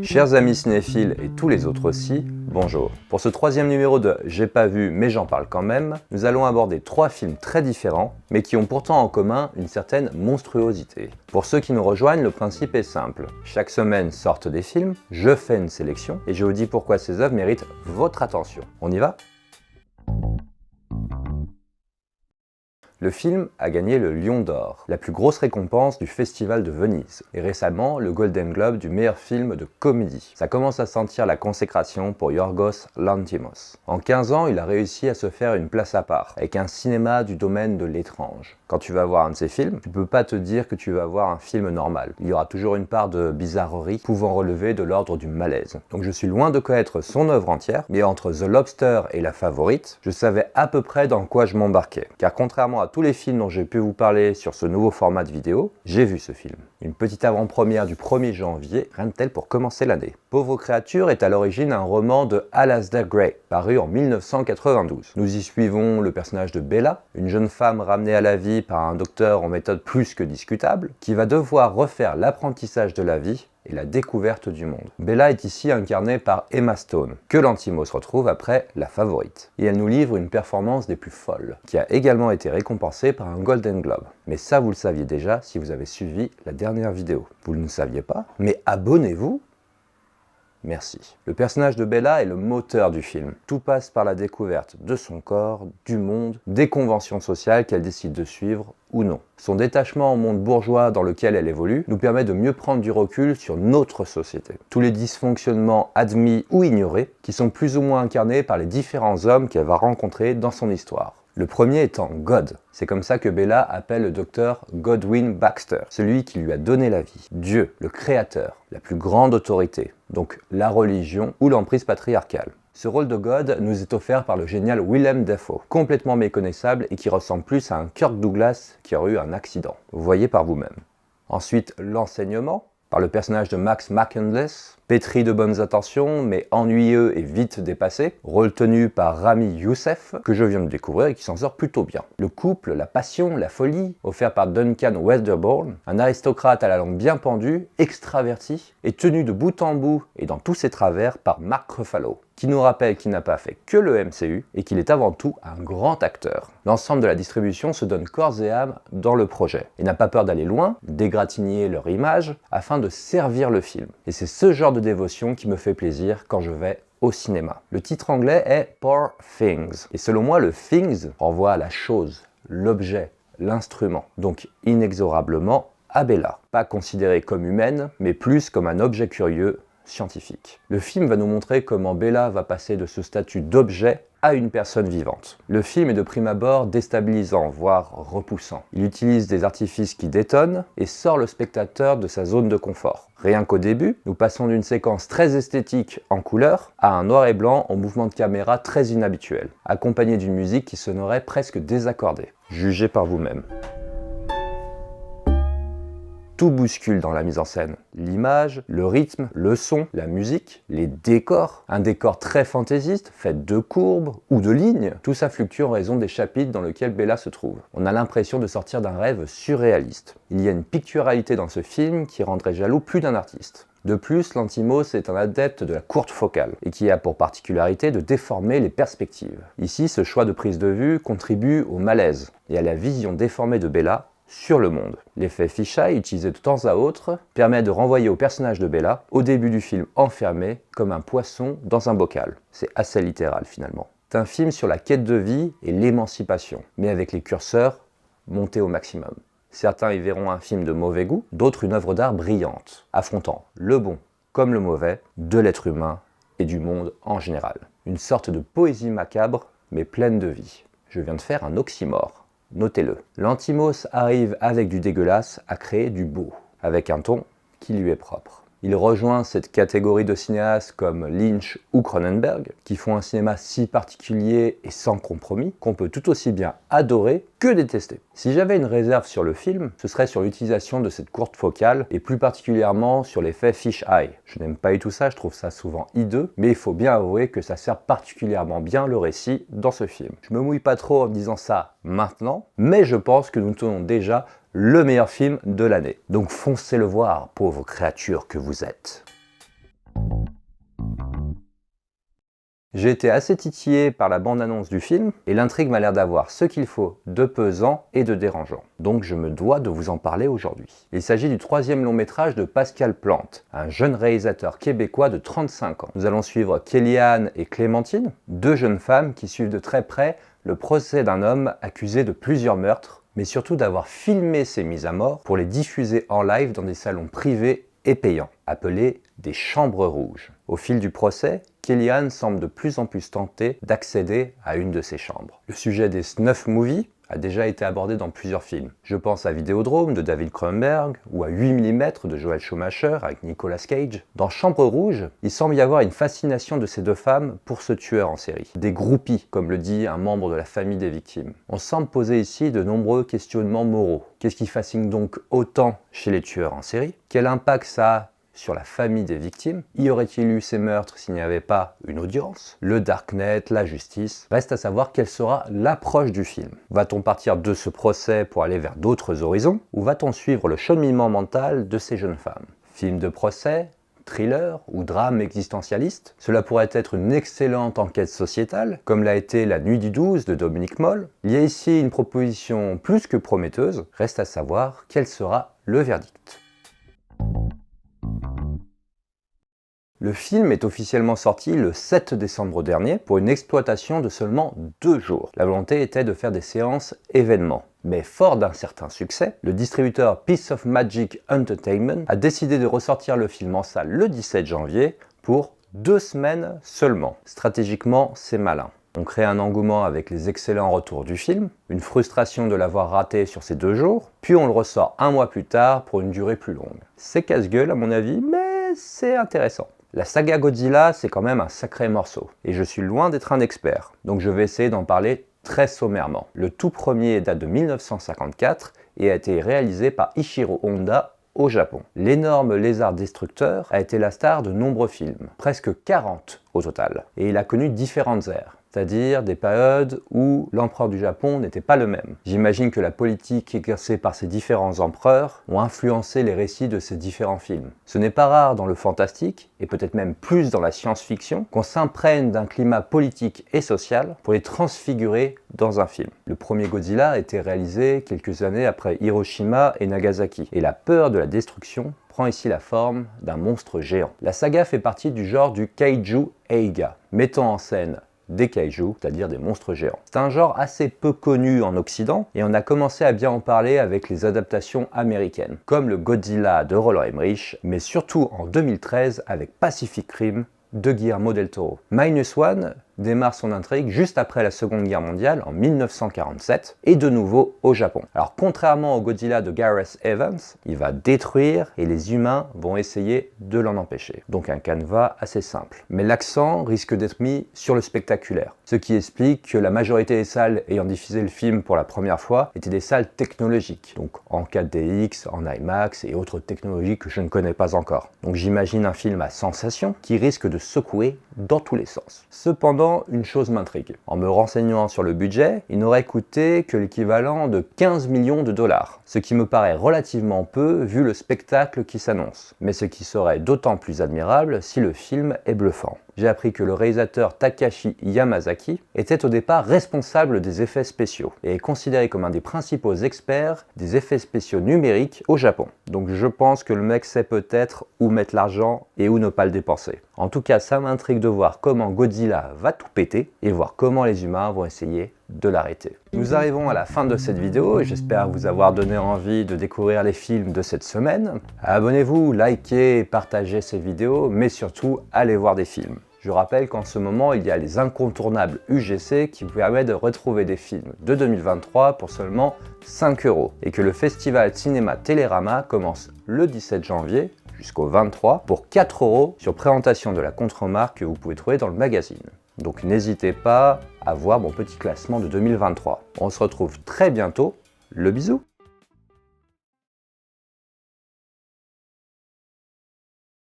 Chers amis cinéphiles et tous les autres aussi, bonjour. Pour ce troisième numéro de J'ai pas vu mais j'en parle quand même, nous allons aborder 3 films très différents, mais qui ont pourtant en commun une certaine monstruosité. Pour ceux qui nous rejoignent, le principe est simple. Chaque semaine sortent des films, je fais une sélection, et je vous dis pourquoi ces œuvres méritent votre attention. On y va ? Le film a gagné le Lion d'Or, la plus grosse récompense du Festival de Venise, et récemment le Golden Globe du meilleur film de comédie. Ça commence à sentir la consécration pour Yorgos Lanthimos. En 15 ans, il a réussi à se faire une place à part, avec un cinéma du domaine de l'étrange. Quand tu vas voir un de ses films, tu peux pas te dire que tu vas voir un film normal. Il y aura toujours une part de bizarrerie pouvant relever de l'ordre du malaise. Donc je suis loin de connaître son œuvre entière, mais entre The Lobster et La Favorite, je savais à peu près dans quoi je m'embarquais. Car contrairement à tous les films dont j'ai pu vous parler sur ce nouveau format de vidéo, j'ai vu ce film. Une petite avant-première du 1er janvier, rien de tel pour commencer l'année. Pauvre créature est à l'origine un roman de Alasdair Gray, paru en 1992. Nous y suivons le personnage de Bella, une jeune femme ramenée à la vie par un docteur en méthode plus que discutable, qui va devoir refaire l'apprentissage de la vie et la découverte du monde. Bella est ici incarnée par Emma Stone, que Lanthimos retrouve après La Favorite. Et elle nous livre une performance des plus folles, qui a également été récompensée par un Golden Globe. Mais ça, vous le saviez déjà si vous avez suivi la dernière vidéo. Vous ne le saviez pas, mais abonnez-vous. Merci. Le personnage de Bella est le moteur du film. Tout passe par la découverte de son corps, du monde, des conventions sociales qu'elle décide de suivre ou non. Son détachement au monde bourgeois dans lequel elle évolue nous permet de mieux prendre du recul sur notre société. Tous les dysfonctionnements admis ou ignorés qui sont plus ou moins incarnés par les différents hommes qu'elle va rencontrer dans son histoire. Le premier étant God. C'est comme ça que Bella appelle le docteur Godwin Baxter, celui qui lui a donné la vie. Dieu, le créateur, la plus grande autorité, donc la religion ou l'emprise patriarcale. Ce rôle de God nous est offert par le génial Willem Dafoe, complètement méconnaissable et qui ressemble plus à un Kirk Douglas qui aurait eu un accident. Vous voyez par vous-même. Ensuite, l'enseignement, par le personnage de Max McCandless, pétri de bonnes intentions, mais ennuyeux et vite dépassé, rôle tenu par Rami Youssef, que je viens de découvrir et qui s'en sort plutôt bien. Le couple, la passion, la folie, offert par Duncan Weatherbourne, un aristocrate à la langue bien pendue, extraverti, et tenu de bout en bout et dans tous ses travers par Mark Ruffalo, qui nous rappelle qu'il n'a pas fait que le MCU et qu'il est avant tout un grand acteur. L'ensemble de la distribution se donne corps et âme dans le projet, et n'a pas peur d'aller loin, d'égratigner leur image, afin de servir le film. Et c'est ce genre de dévotion qui me fait plaisir quand je vais au cinéma. Le titre anglais est Poor Things, et selon moi le Things renvoie à la chose, l'objet, l'instrument, donc inexorablement à Bella. Pas considérée comme humaine, mais plus comme un objet curieux, scientifique. Le film va nous montrer comment Bella va passer de ce statut d'objet à une personne vivante. Le film est de prime abord déstabilisant, voire repoussant. Il utilise des artifices qui détonnent et sort le spectateur de sa zone de confort. Rien qu'au début, nous passons d'une séquence très esthétique en couleur à un noir et blanc en mouvement de caméra très inhabituel, accompagné d'une musique qui sonnerait presque désaccordée. Jugez par vous-même. Tout bouscule dans la mise en scène. L'image, le rythme, le son, la musique, les décors. Un décor très fantaisiste, fait de courbes ou de lignes. Tout ça fluctue en raison des chapitres dans lesquels Bella se trouve. On a l'impression de sortir d'un rêve surréaliste. Il y a une picturalité dans ce film qui rendrait jaloux plus d'un artiste. De plus, Lanthimos est un adepte de la courte focale, et qui a pour particularité de déformer les perspectives. Ici, ce choix de prise de vue contribue au malaise, et à la vision déformée de Bella sur le monde. L'effet fisheye, utilisé de temps à autre, permet de renvoyer au personnage de Bella, au début du film enfermé, comme un poisson dans un bocal. C'est assez littéral finalement. C'est un film sur la quête de vie et l'émancipation, mais avec les curseurs montés au maximum. Certains y verront un film de mauvais goût, d'autres une œuvre d'art brillante, affrontant le bon comme le mauvais de l'être humain et du monde en général. Une sorte de poésie macabre, mais pleine de vie. Je viens de faire un oxymore. Notez-le. Lanthimos arrive avec du dégueulasse à créer du beau, avec un ton qui lui est propre. Il rejoint cette catégorie de cinéastes comme Lynch ou Cronenberg, qui font un cinéma si particulier et sans compromis qu'on peut tout aussi bien adorer que détester. Si j'avais une réserve sur le film, ce serait sur l'utilisation de cette courte focale et plus particulièrement sur l'effet fisheye. Je n'aime pas du tout ça, je trouve ça souvent hideux, mais il faut bien avouer que ça sert particulièrement bien le récit dans ce film. Je me mouille pas trop en disant ça maintenant, mais je pense que nous tenons déjà le meilleur film de l'année. Donc foncez le voir, pauvre créature que vous êtes. J'ai été assez titillé par la bande-annonce du film, et l'intrigue m'a l'air d'avoir ce qu'il faut de pesant et de dérangeant. Donc je me dois de vous en parler aujourd'hui. Il s'agit du 3e long métrage de Pascal Plante, un jeune réalisateur québécois de 35 ans. Nous allons suivre Kéliane et Clémentine, 2 jeunes femmes qui suivent de très près le procès d'un homme accusé de plusieurs meurtres, mais surtout d'avoir filmé ces mises à mort pour les diffuser en live dans des salons privés et payants, appelés des chambres rouges. Au fil du procès, Kéliane semble de plus en plus tentée d'accéder à une de ces chambres. Le sujet des snuff movies a déjà été abordé dans plusieurs films. Je pense à Vidéodrome de David Cronenberg ou à 8 mm de Joel Schumacher avec Nicolas Cage. Dans Chambre Rouge, il semble y avoir une fascination de ces 2 femmes pour ce tueur en série. Des groupies, comme le dit un membre de la famille des victimes. On semble poser ici de nombreux questionnements moraux. Qu'est-ce qui fascine donc autant chez les tueurs en série? Quel impact ça a sur la famille des victimes? Y aurait-il eu ces meurtres s'il n'y avait pas une audience? Le darknet, la justice? Reste à savoir quelle sera l'approche du film. Va-t-on partir de ce procès pour aller vers d'autres horizons? Ou va-t-on suivre le cheminement mental de ces jeunes femmes? Film de procès, thriller ou drame existentialiste? Cela pourrait être une excellente enquête sociétale, comme l'a été La Nuit du 12 de Dominique Moll. Il y a ici une proposition plus que prometteuse. Reste à savoir quel sera le verdict. Le film est officiellement sorti le 7 décembre dernier pour une exploitation de seulement 2 jours. La volonté était de faire des séances événements. Mais fort d'un certain succès, le distributeur Piece of Magic Entertainment a décidé de ressortir le film en salle le 17 janvier pour 2 semaines seulement. Stratégiquement, c'est malin. On crée un engouement avec les excellents retours du film, une frustration de l'avoir raté sur ces 2 jours, puis on le ressort 1 mois plus tard pour une durée plus longue. C'est casse-gueule à mon avis, mais c'est intéressant. La saga Godzilla, c'est quand même un sacré morceau, et je suis loin d'être un expert, donc je vais essayer d'en parler très sommairement. Le tout premier date de 1954 et a été réalisé par Ishiro Honda au Japon. L'énorme lézard destructeur a été la star de nombreux films, presque 40 au total, et il a connu différentes ères. C'est-à-dire des périodes où l'empereur du Japon n'était pas le même. J'imagine que la politique exercée par ces différents empereurs ont influencé les récits de ces différents films. Ce n'est pas rare dans le fantastique, et peut-être même plus dans la science-fiction, qu'on s'imprègne d'un climat politique et social pour les transfigurer dans un film. Le premier Godzilla a été réalisé quelques années après Hiroshima et Nagasaki, et la peur de la destruction prend ici la forme d'un monstre géant. La saga fait partie du genre du Kaiju Eiga, mettant en scène des kaiju, c'est-à-dire des monstres géants. C'est un genre assez peu connu en Occident et on a commencé à bien en parler avec les adaptations américaines, comme le Godzilla de Roland Emmerich, mais surtout en 2013 avec Pacific Rim de Guillermo del Toro. Minus One démarre son intrigue juste après la Seconde Guerre mondiale en 1947 et de nouveau au Japon. Alors contrairement au Godzilla de Gareth Evans, il va détruire et les humains vont essayer de l'en empêcher. Donc un canevas assez simple. Mais l'accent risque d'être mis sur le spectaculaire, ce qui explique que la majorité des salles ayant diffusé le film pour la première fois étaient des salles technologiques, donc en 4DX, en IMAX et autres technologies que je ne connais pas encore. Donc j'imagine un film à sensation qui risque de secouer dans tous les sens. Cependant, une chose m'intrigue. En me renseignant sur le budget, il n'aurait coûté que l'équivalent de 15 millions de dollars, ce qui me paraît relativement peu vu le spectacle qui s'annonce, mais ce qui serait d'autant plus admirable si le film est bluffant. J'ai appris que le réalisateur Takashi Yamazaki était au départ responsable des effets spéciaux et est considéré comme un des principaux experts des effets spéciaux numériques au Japon. Donc je pense que le mec sait peut-être où mettre l'argent et où ne pas le dépenser. En tout cas, ça m'intrigue de voir comment Godzilla va tout péter et voir comment les humains vont essayer de l'arrêter. Nous arrivons à la fin de cette vidéo et j'espère vous avoir donné envie de découvrir les films de cette semaine. Abonnez-vous, likez, partagez ces vidéos, mais surtout allez voir des films. Je rappelle qu'en ce moment, il y a les incontournables UGC qui vous permettent de retrouver des films de 2023 pour seulement 5 € et que le festival Cinéma Télérama commence le 17 janvier jusqu'au 23 pour 4 € sur présentation de la contre-marque que vous pouvez trouver dans le magazine. Donc n'hésitez pas à voir mon petit classement de 2023. On se retrouve très bientôt. Le bisou!